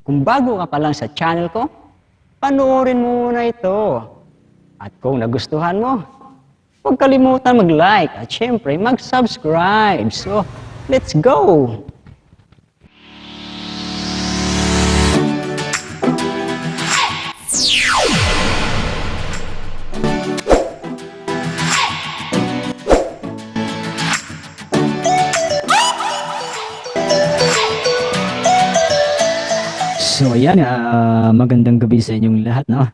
Kung bago ka pa lang sa channel ko, panoorin mo muna ito. At kung nagustuhan mo, huwag kalimutan mag-like at syempre mag-subscribe. So, let's go! So ayan, magandang gabi sa inyong lahat, no?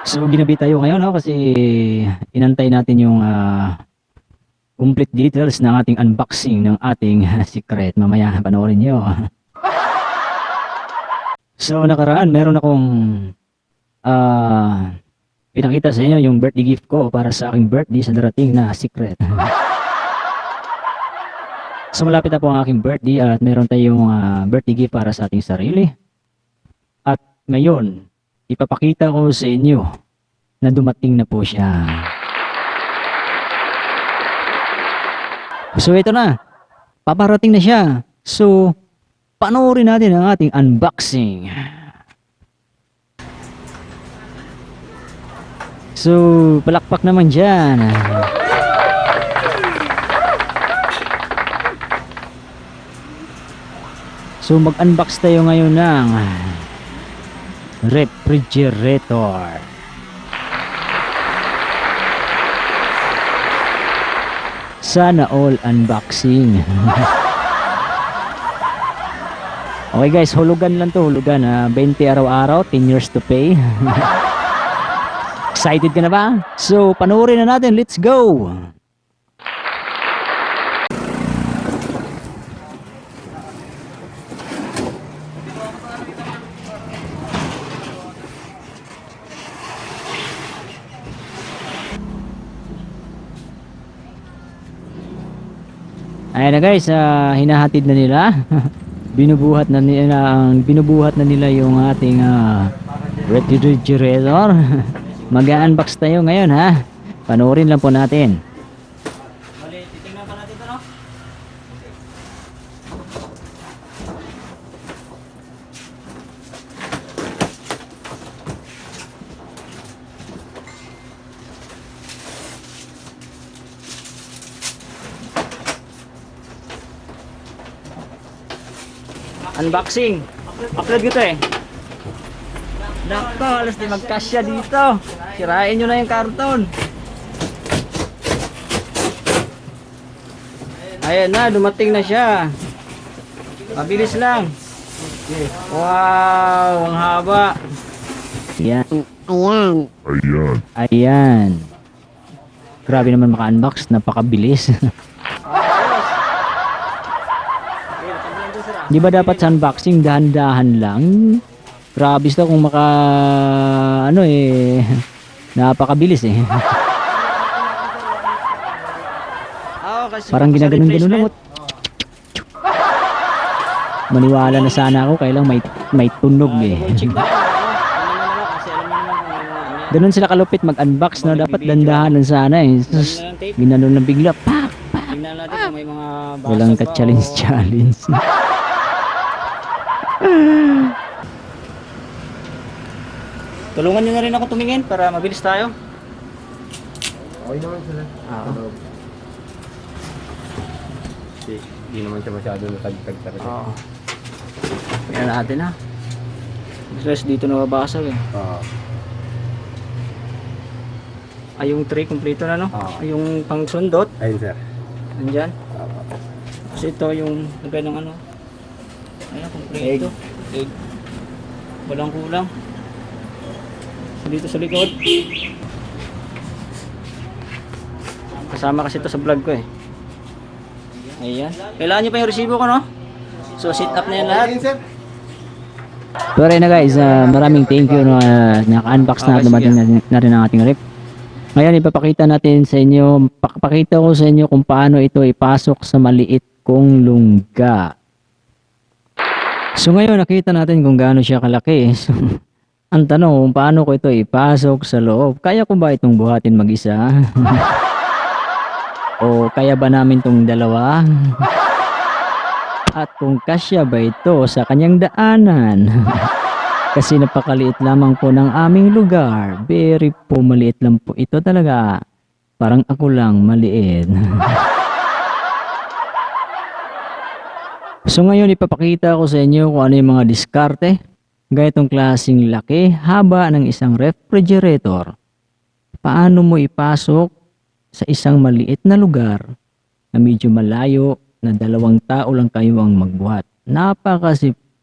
So ginabi tayo ngayon, no? Kasi inantay natin yung complete details ng ating unboxing ng ating secret. Mamaya panoorin nyo. So nakaraan, meron akong pinakita sa inyo yung birthday gift ko para sa aking birthday sa darating na secret. So malapit na po ang aking birthday at meron tayong birthday gift para sa ating sarili. At ngayon, ipapakita ko sa inyo na dumating na po siya. So ito na, paparating na siya. So panoorin natin ang ating unboxing. So palakpak naman dyan. So mag-unbox tayo ngayon ng refrigerator. Sana all unboxing. Okay guys, hulugan lang to, hulugan. 20 araw-araw, 10 years to pay. Excited ka na ba? So panoorin na natin, let's go! Ayan na guys, hinahatid na nila. binubuhat na nila yung ating refrigerator. Mag-unbox tayo ngayon, ha. Panoorin lang po natin. Titingnan pa natin 'to, no? Unboxing. Upload ko to eh. Nako, alas di magkasya dito. Sirain nyo na yung karton. Ayan na, dumating na siya. Mabilis lang. Wow, ang haba. Ayan. Ayan. Grabe naman maka-unbox, napakabilis. Di ba dapat sa unboxing dahan-dahan lang? Grabe ito kung napakabilis eh. Parang ginaganon-ganon lang. Maniwala na sana ako, kailang may tunog eh. Ganun sila kalupit mag-unbox, no? Dapat dandahan lang sana eh. Ginanon lang bigla. Pak! Walang ka-challenge. Tulungan nyo na rin ako tumingin para mabilis tayo. Okay naman sila. Hindi naman siya masyado natagtag talaga. Oo. Kaya natin ha. Stress dito nababasag eh. Ay yung tray kompleto na, no? Ay yung pang sundot. Ayun sir. Nandyan. Kasi ito yung lagay ng ano. Ayan, kompleto. Egg. Walang kulang. Dito sa likod. Kasama kasi ito sa vlog ko eh. Ayan. Kailangan nyo pa yung resibo ko, no? So sit up na yan lahat. So rin na guys, maraming thank you no, naka-unbox na dumating na rin ang ating rep. Ngayon ipapakita natin sa inyo, pakita ko sa inyo kung paano ito ipasok sa maliit kong lungga. So ngayon nakita natin kung gaano siya kalaki. So, ang tanong kung paano ko ito ipasok sa loob. Kaya ko ba itong buhatin mag-isa? O kaya ba namin itong dalawa? at kung kasya ba ito sa kanyang daanan. Kasi napakaliit lamang po ng aming lugar. Very po maliit lang po ito talaga. Parang ako lang maliit. So ngayon ipapakita ko sa inyo kung ano yung mga diskarte. Ganitong klaseng laki, haba ng isang refrigerator. Paano mo ipasok sa isang maliit na lugar na medyo malayo na 2 tao lang kayo ang magbuhat.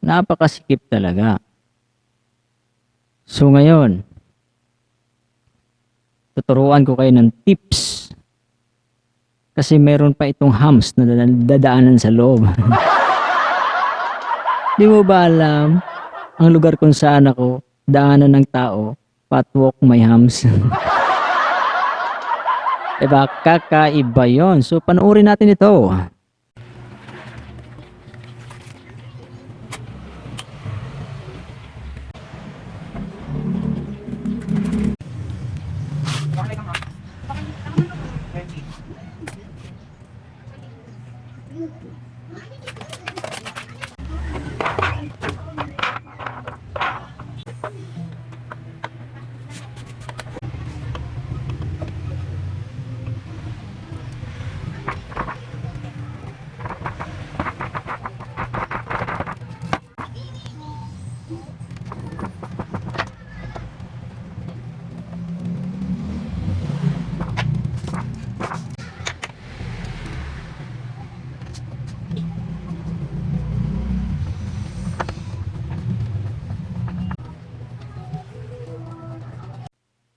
Napakasikip talaga. So ngayon, tuturuan ko kayo ng tips. Kasi meron pa itong hams na dadaanan sa loob. Di mo ba alam, ang lugar kung saan ako, daanan ng tao, patwalk may hams. Diba, kakaiba yun. So panoorin natin ito.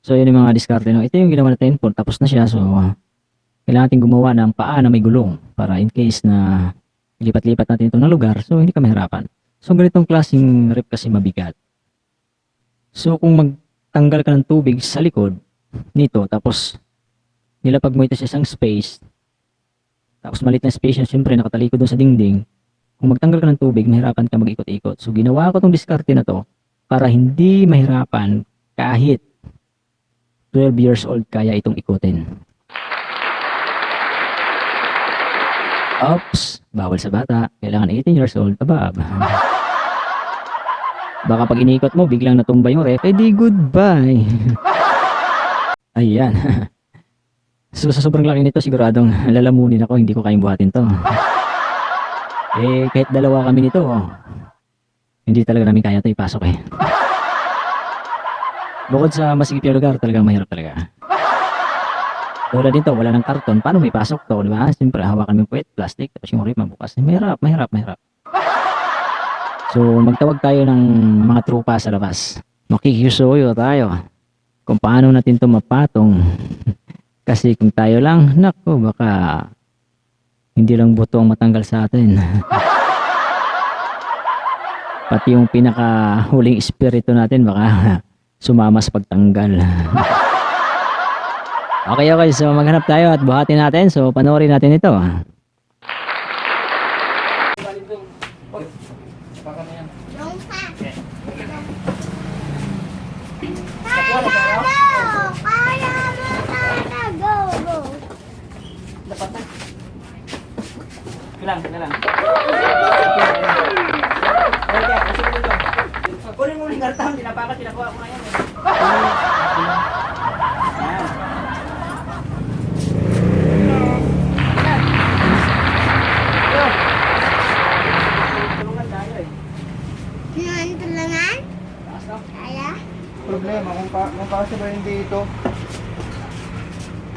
So yun yung mga diskarte. No? Ito yung ginawa natin po. Tapos na siya. So kailangan natin gumawa ng paa na may gulong. Para in case na lipat-lipat natin ito ng lugar. So hindi ka mahirapan. So ganitong klaseng rep kasi mabigat. So kung magtanggal ka ng tubig sa likod nito. Tapos nilapag mo ito sa isang space. Tapos maliit na space yan. Siyempre nakatalikod doon sa dingding. Kung magtanggal ka ng tubig, mahirapan ka mag-ikot-ikot. So ginawa ko tong diskarte na to para hindi mahirapan kahit 12 years old kaya itong ikutin. Oops, bawal sa bata. Kailangan 18 years old above. Baka pag inikot mo, biglang natumba yung ref, edi goodbye. Ayan. So sa sobrang laki nito, siguradong lalamunin ako, hindi ko kayang buhatin to. Kahit 2 kami nito, hindi talaga namin kaya ito ipasok eh. Bukod sa masigip yung lugar, talagang mahirap talaga. Tulad dito, wala ng karton. Paano may pasok to, di ba? Siyempre, hawakan mo yung puwet, plastic, tapos yung rip mabukas. Mahirap. So, magtawag tayo ng mga trupa sa labas. Makikisuyo tayo kung paano natin to mapatong. Kasi kung tayo lang, naku, baka hindi lang buto ang matanggal sa atin. Pati yung pinaka-huling espiritu natin, baka sumama sa pagtanggal. Okay, so maghanap tayo at buhatin natin. So panoorin natin ito. Kailang. Kunin mo yung kartang, tinapakat, tinakuha ko ngayon. Tulungan tayo eh. Tulungan? Taas to? Kaya? Problema kung kasi ba hindi ito.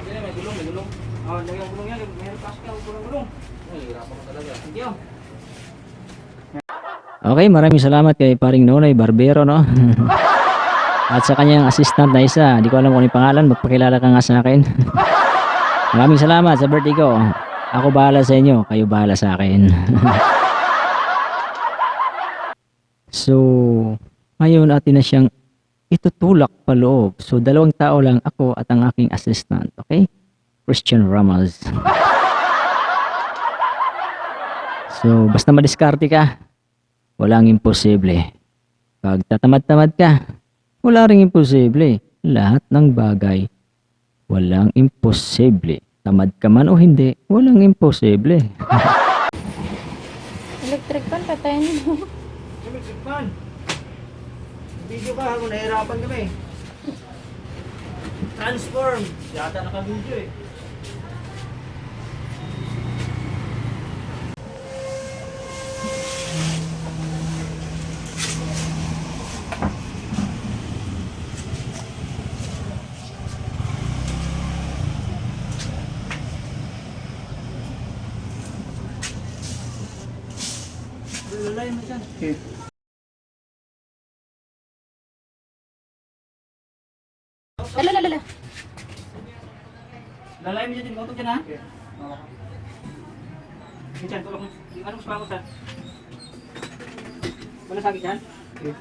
Hindi, may gulong. Oh, lagyan gulong yan. Mayroon pasok ka, gulong. Nahihirapan ko talaga. Thank you. Okay, maraming salamat kay Paring Nonoy Barbero, no? At sa kanyang assistant na isa, di ko alam kung ano yung pangalan, magpakilala ka nga sa akin. Maraming salamat sa birthday ko. Ako bahala sa inyo, kayo bahala sa akin. So, ngayon atin na siyang itutulak pa loob. So, 2 tao lang, ako at ang aking assistant, okay? Christian Ramos. So, basta madiskarte ka, walang imposible. Pag tatamad-tamad ka, wala ring imposible. Lahat ng bagay, walang imposible. Tamad ka man o hindi, walang imposible. Hello electric fan, patayin mo. Electric fan. Video ka, kung nahihirapan kami. Transform. Yata naka-video eh. Lalay mo dyan. Okay. Lala. Lalay mo dyan, tingotog dyan ha? Oo. Dyan, tulak mo. Anong spamot ha? Wala sakit dyan? Okay.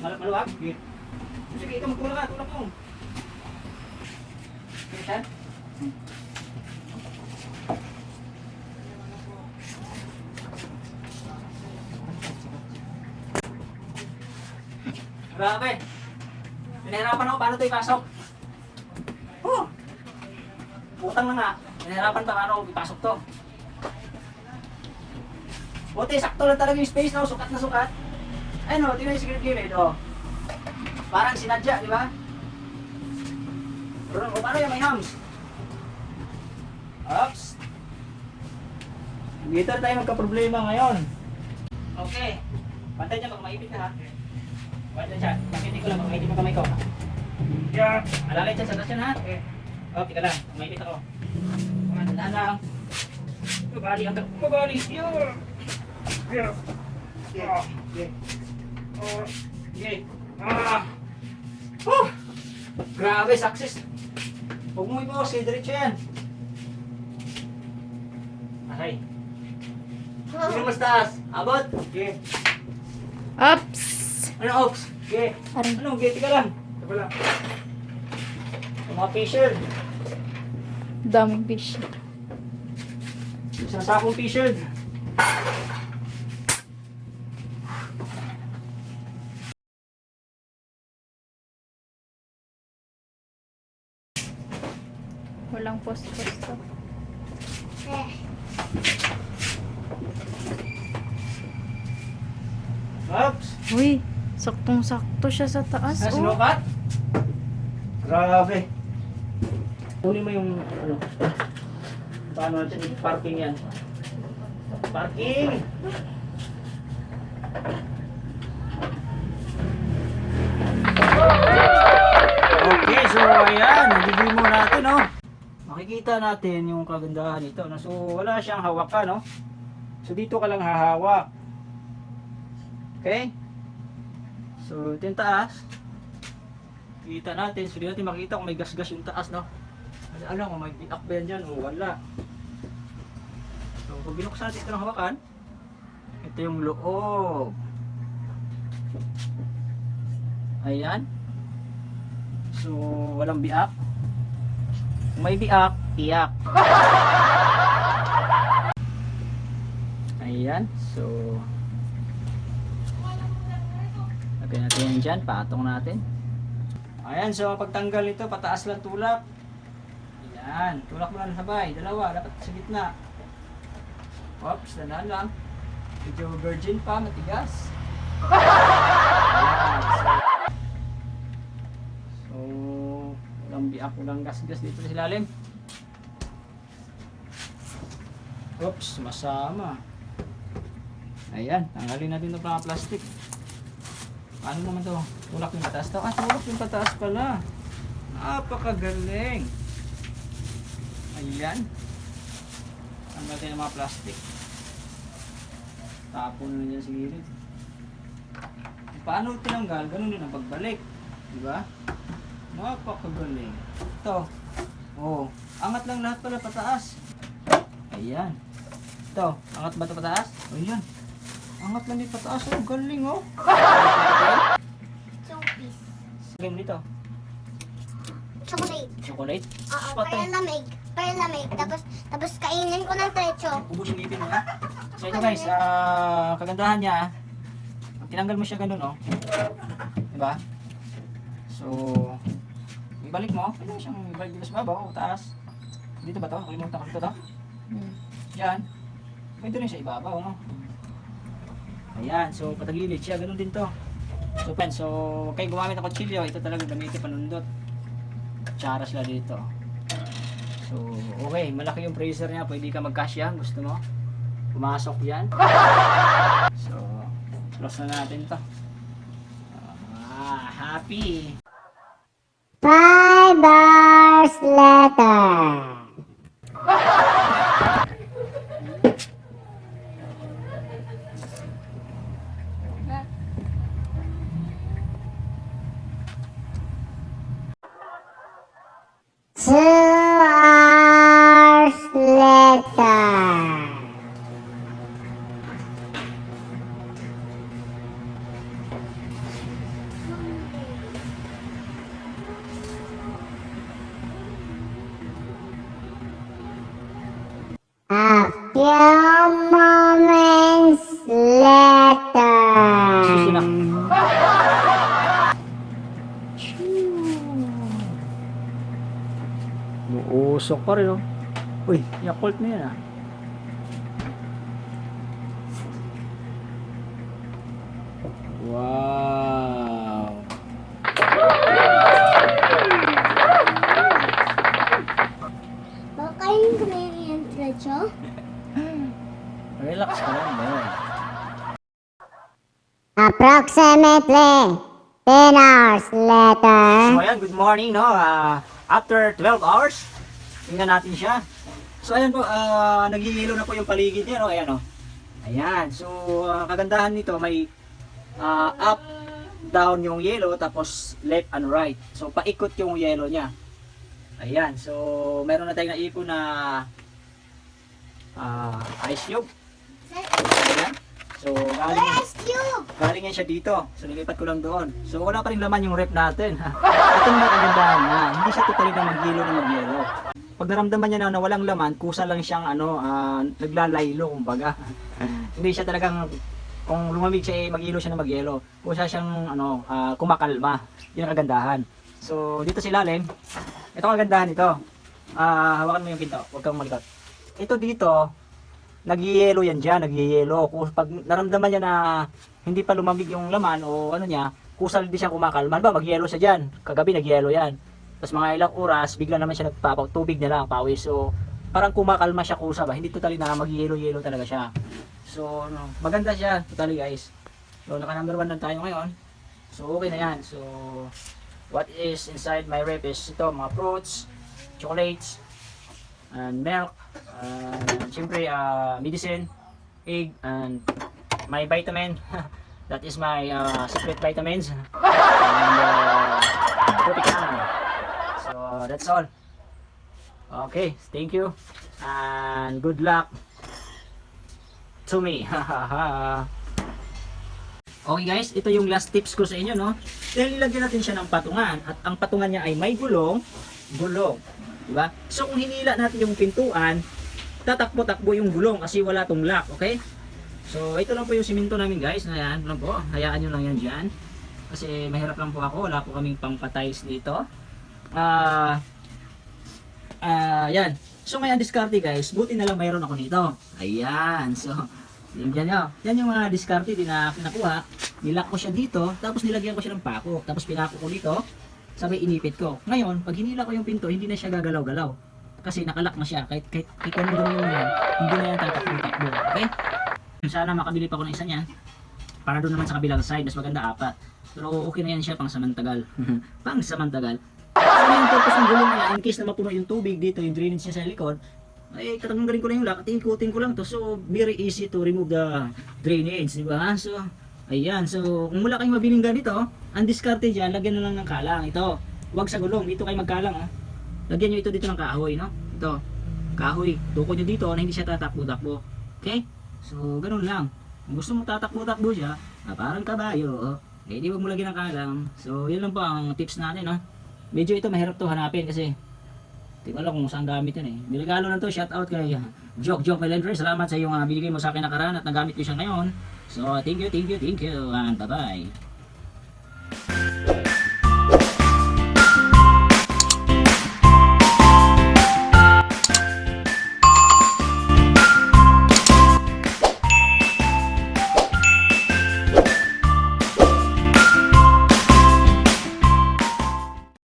Maluwag? Sige, ikaw magtulak ka, tulak mo. Sige dyan? Grabe. Pinahirapan ako, paano ito ipasok? Oh! Utang na nga. Pinahirapan pa paano ipasok to. Buti, sakto lang talaga yung space, no? Sukat na sukat. Ayun, no? Tingnan yung secret gimmick, oh. Parang sinadya, di ba? Pero, paano yung may hams? Oops. Dito tayo magka-problema ngayon. Okay. Pantay dyan, baka maipit ka ha. Pantay dyan. Pakitin ko lang, baka maipit mo kamay ko. Yeah. Alalay dyan sa tasyan ha. Okay. Oh, tika lang. Maipit ako. Tandaan lang. Mabali ang mabali. Yeah. Yeah. Yeah. Yeah. Oh. Yeah. Ah. Oh. Grabe, success. Huwag mo ibawas, diretso yan. Okay. Sino mas taas? Abot? Okay. Ups! Ano, Ops? Okay. Aray. Ano, okay, tika lang. Tika lang. Mga p-shirt. Daming fish. Isang sakong t-shirt. Walang post-post to. Ops! Uy, saktong-sakto siya sa taas. Ah, Oh. sinukat? Grabe. Kunin mo yung, ano, paano natin parking yan. Parking! Okay, so ayan, nagigimo natin, no? Makikita natin yung kagandahan nito, no? So, wala siyang hawakan, no? So, dito ka lang hahawak. Okay? So, ito yung taas. Kita natin. So, di natin makita kung may gas-gas yung taas, no? Kasi alam kung may bitak ba yan dyan o wala. So, pag binuksan natin ito ng hawakan, ito yung loob. Ayan. So, walang biak. Kung may biak, iyak. Ayan. So, lagyan natin yan dyan. Patong natin. Ayan. So, pagtanggal ito, pataas lang tulak. Ayan. Tulak mo lang sabay. Dalawa. Dapat sa gitna. Oops. Danaan lang. Medyo virgin pa. Matigas. Ayan. So, walang biak. Walang gas-gas dito sa ilalim. Oops. Masama. Ayan. Tanggalin natin ito mga plastic. Paano naman to? Tulak yung pataas to? Ah, tulak yung pataas pala. Napakagaling. Ayan. Tanggal tayo ng mga plastic. Tapon na dyan sa gilid. Paano tinanggal? Ganun din ang pagbalik. Diba? Napakagaling. Ito. Oh, angat lang lahat pala pataas. Ayan. Ito, angat ba ito pataas? Ayan. Angat lang dito pataas. Oh, galing oh. Chokis. Game dito. Chocolate. Chocolate. Oo, Patay. para lamig. Para lamig. Tapos kainin ko ng trecho. Ubus yung ngipin mo ha. So ito guys, kagandahan niya, pag tinanggal mo siya ganun oh. Diba? So, ibalik mo, pwede mo siyang ibalik dito sa baba o taas. Dito ba to? Kalimutan ko dito to. Yan. Pwede rin siya ibabaw no. Ayan, so patagilid siya, ganun din to. So pen, so huwag kayong gumamit ng kutsilyo, ito talaga gamitin panundot. Kutsara sila dito. So, okay, malaki yung freezer niya, pwede ka mag-cash yan, gusto mo? Pumasok yan. So, close na natin to. Happy! 5 hours later. Two hours later. A few moments later. Susunod. Uusok pa rin, oh. Uy, Yakult na yan, ah. Wow. Baka yung Canadian treasure? Relax ka lang, boy. Approximately 10 hours later. So ayan, good morning, no? After 12 hours, tingnan natin siya. So ayan po, naghihilo na po yung paligid niya, no? Ayan, oh. Ayan, so kagandahan nito, may up, down yung yellow, tapos left and right. So paikot yung yellow niya. Ayan, so meron na tayong naipon na ice cube. Ayan. So galing yan siya dito. So nilipat ko lang doon. So wala pa rin laman yung rep natin. Ito naman kagandahan na hindi siya totally na maghilo na magyelo. Pag naramdaman niya na walang laman, kusa lang siyang naglalaylo kumbaga. Hindi siya talagang kung lumamig siya maghilo siya na magyelo. Kusa siyang kumakalma. Yun ang kagandahan. So dito sa ilalim, ito ang kagandahan nito. Hawakan mo yung pinto, huwag kang malikot. Ito dito, nagyayelo yan dyan, nagyayelo. Kung pag naramdaman niya na hindi pa lumamig yung laman o ano niya, kusal din siya kumakalma. Ba, magyelo siya dyan. Kagabi nagyelo yan. Tapos mga ilang oras, bigla naman siya nagpapaw, tubig na lang, pawis. So, parang kumakalma siya kusa ba. Hindi totally na magyelo-yelo talaga siya. So, maganda siya, totally guys. So, naka number 1 lang tayo ngayon. So, okay na yan. So, what is inside my rep is ito, mga fruits, chocolates, and milk, syempre medicine, egg, and my vitamin. That is my secret vitamins. And Tropicana. So that's all. Okay, thank you and good luck to me. Okay guys, ito yung last tips ko sa inyo, no? Dahil nilagyan natin siya ng patungan at ang patungan niya ay may gulong, diba? So kung hinila natin yung pintuan, tatakbo-takbo yung gulong kasi wala tong lock, okay? So ito lang po yung siminto namin guys, na yan lang po, hayaan nyo lang yan dyan. Kasi mahirap lang po ako, wala po kaming pangpatiles dito. Yan. So may diskarte guys, buti na lang mayroon ako nito. Ayan, so yan nyo. Yan yung mga diskarte din na pinakuha. Nilak ko siya dito, tapos nilagyan ko siya ng pako. Tapos pinako ko dito, sabay inipit ko. Ngayon, pag hinila ko yung pinto, hindi na siya gagalaw-galaw. Kasi nakalak na siya. Kahit kung gano'n yan, hindi na yan tatakbo-takbo. Okay? Sana makabili pa ako ng isa niyan. Para doon naman sa kabilang side, mas maganda 4. Pero okay na yan siya pang samantagal. Pang samantagal. So yung purpose ng gulong niya, in case na mapuno yung tubig dito, yung drainage niya sa likod, ay tatanggalin ko na yung lock at ikutin ko lang to. So very easy to remove the drainage, di ba? So ayan, so kung wala kayong mabiling ganito, ang diskarte dyan, lagyan na lang ng kalang. Ito, huwag sa gulong, dito kayo magkalang ha. Lagyan nyo ito dito ng kahoy, no? Ito, kahoy, tukod nyo dito na hindi siya tatakbo-takbo. Okay? So ganun lang. Kung gusto mo tatakbo-takbo siya, parang kabayo, eh di wag mo lagyan ng kalang. So yun lang po ang tips natin, no? Medyo ito mahirap to hanapin kasi di ko alam kung saan gamit yun eh. Niregalo na to, shout out kay Joke Melendres. Salamat sa iyong binigay mo sa akin nakaraan at nagamit ko siya ngayon. So thank you and bye bye.